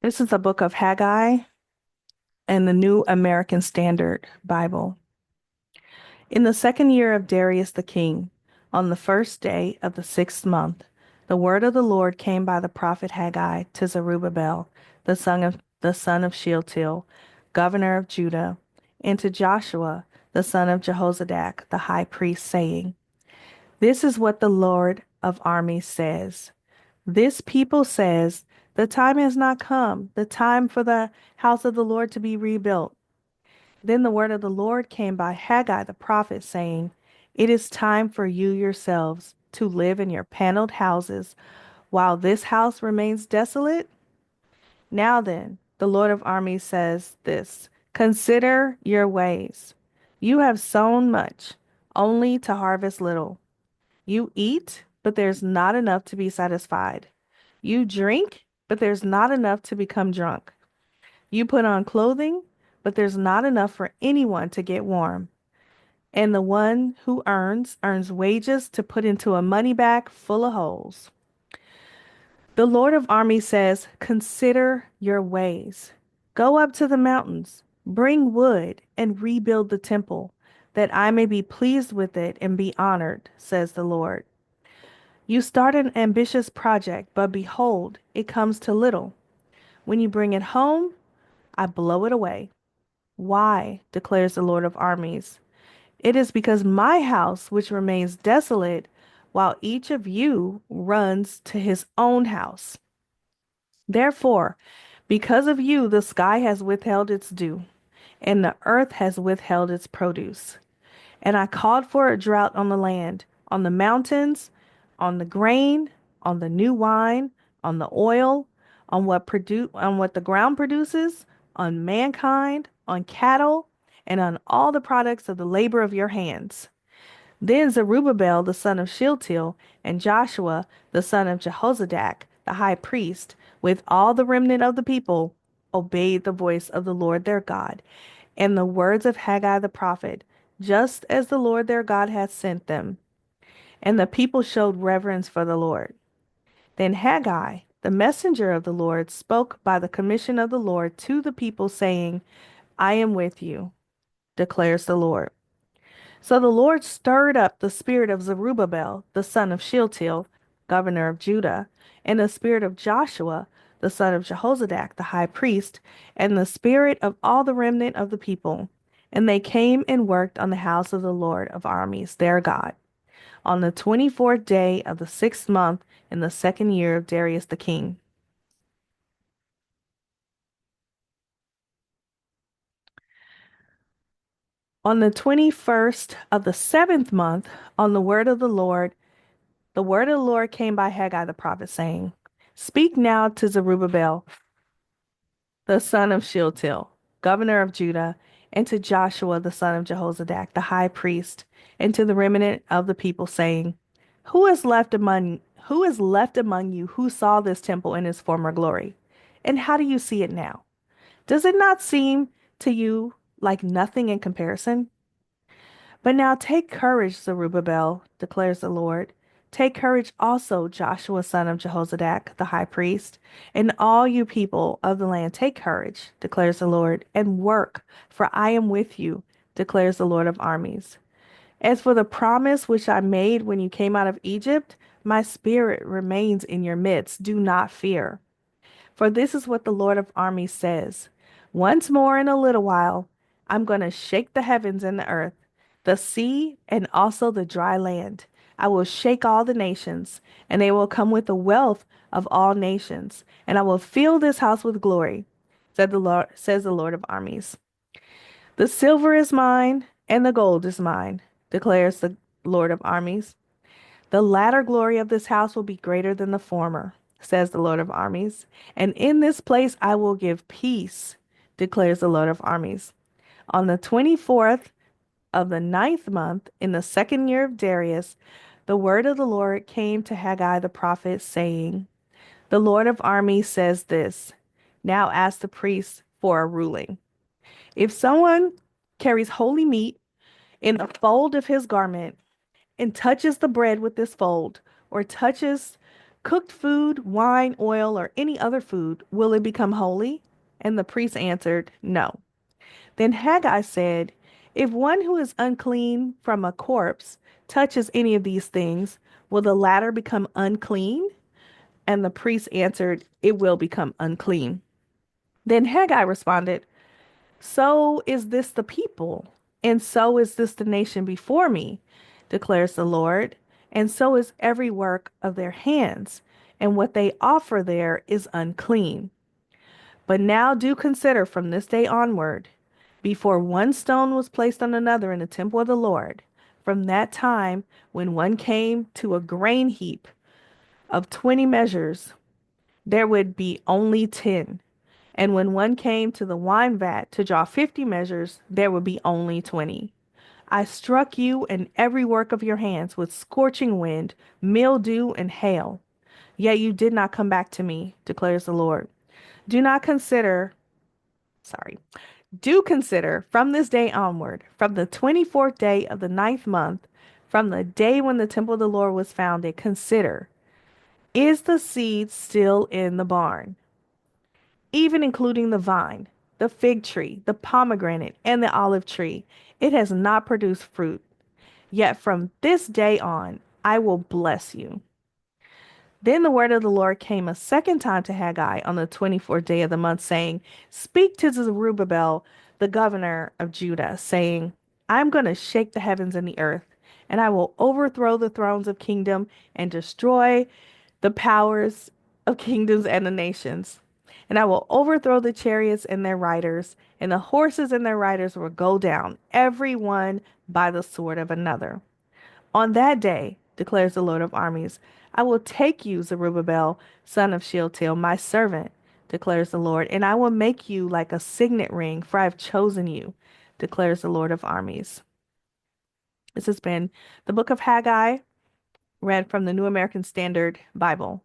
This is the Book of Haggai and the New American Standard Bible. In the second year of Darius the king, on the first day of the sixth month, the word of the Lord came by the prophet Haggai to Zerubbabel, the son of Shealtiel, governor of Judah, and to Joshua, the son of Jehozadak, the high priest, saying, This is what the Lord of armies says. This people says, The time has not come, the time for the house of the Lord to be rebuilt. Then the word of the Lord came by Haggai the prophet, saying, It is time for you yourselves to live in your paneled houses while this house remains desolate. Now then, the Lord of armies says this: Consider your ways. You have sown much, only to harvest little. You eat, but there's not enough to be satisfied. You drink, but there's not enough to become drunk. You put on clothing, but there's not enough for anyone to get warm. And the one who earns wages to put into a money bag full of holes. The Lord of armies says, Consider your ways. Go up to the mountains, bring wood, and rebuild the temple, that I may be pleased with it and be honored, says the Lord. You start an ambitious project, but behold, it comes to little. When you bring it home, I blow it away. Why? Declares the Lord of armies. It is because my house, which remains desolate, while each of you runs to his own house. Therefore, because of you, the sky has withheld its dew, and the earth has withheld its produce. And I called for a drought on the land, on the mountains, on the grain, on the new wine, on the oil, on what the ground produces, on mankind, on cattle, and on all the products of the labor of your hands. Then Zerubbabel the son of Shealtiel and Joshua the son of Jehozadak the high priest, with all the remnant of the people, obeyed the voice of the Lord their God and the words of Haggai the prophet, just as the Lord their God had sent them. And the people showed reverence for the Lord. Then Haggai, the messenger of the Lord, spoke by the commission of the Lord to the people, saying, I am with you, declares the Lord. So the Lord stirred up the spirit of Zerubbabel, the son of Shealtiel, governor of Judah, and the spirit of Joshua, the son of Jehozadak, the high priest, and the spirit of all the remnant of the people. And they came and worked on the house of the Lord of armies, their God, on the 24th day of the sixth month in the second year of Darius the king. On the 21st of the seventh month, on the word of the Lord came by Haggai the prophet, saying, Speak now to Zerubbabel, the son of Shealtiel, governor of Judah, and to Joshua, the son of Jehozadak, the high priest, and to the remnant of the people, saying, Who is left among you who saw this temple in its former glory? And how do you see it now? Does it not seem to you like nothing in comparison? But now take courage, Zerubbabel, declares the Lord. Take courage also, Joshua son of Jehozadak, the high priest, and all you people of the land. Take courage, declares the Lord, and work, for I am with you, declares the Lord of armies. As for the promise which I made when you came out of Egypt, my spirit remains in your midst. Do not fear. For this is what the Lord of armies says: Once more in a little while, I'm going to shake the heavens and the earth, the sea, and also the dry land. I will shake all the nations, and they will come with the wealth of all nations, and I will fill this house with glory, says the Lord of armies. The silver is mine, and the gold is mine, declares the Lord of armies. The latter glory of this house will be greater than the former, says the Lord of armies. And in this place I will give peace, declares the Lord of armies. On the 24th of the ninth month, in the second year of Darius, the word of the Lord came to Haggai the prophet, saying, The Lord of armies says this: Now ask the priests for a ruling. If someone carries holy meat in the fold of his garment, and touches the bread with this fold, or touches Cooked food, wine, oil, or any other food, will it become holy? And the priest answered, No. Then Haggai said, If one who is unclean from a corpse touches any of these things, will the latter become unclean? And the priest answered, It will become unclean. Then Haggai responded, So is this the people, and so is this the nation before me, declares the Lord, and so is every work of their hands, and what they offer there is unclean. But now do consider from this day onward, before one stone was placed on another in the temple of the Lord, from that time when one came to a grain heap of 20 measures, there would be only 10. And when one came to the wine vat to draw 50 measures, there would be only 20. I struck you and every work of your hands with scorching wind, mildew, and hail. Yet you did not come back to me, declares the Lord. Do not consider, sorry, do consider from this day onward, from the 24th day of the ninth month, from the day when the temple of the Lord was founded, consider, is the seed still in the barn? Even including the vine, the fig tree, the pomegranate, and the olive tree. It has not produced fruit. Yet from this day on, I will bless you. Then the word of the Lord came a second time to Haggai on the 24th day of the month, saying, Speak to Zerubbabel, the governor of Judah, saying, I'm going to shake the heavens and the earth, and I will overthrow the thrones of kingdom and destroy the powers of kingdoms and the nations. And I will overthrow the chariots and their riders, and the horses and their riders will go down, every one by the sword of another. On that day, declares the Lord of armies, I will take you, Zerubbabel, son of Shealtiel, my servant, declares the Lord, and I will make you like a signet ring, for I have chosen you, declares the Lord of armies. This has been the Book of Haggai, read from the New American Standard Bible.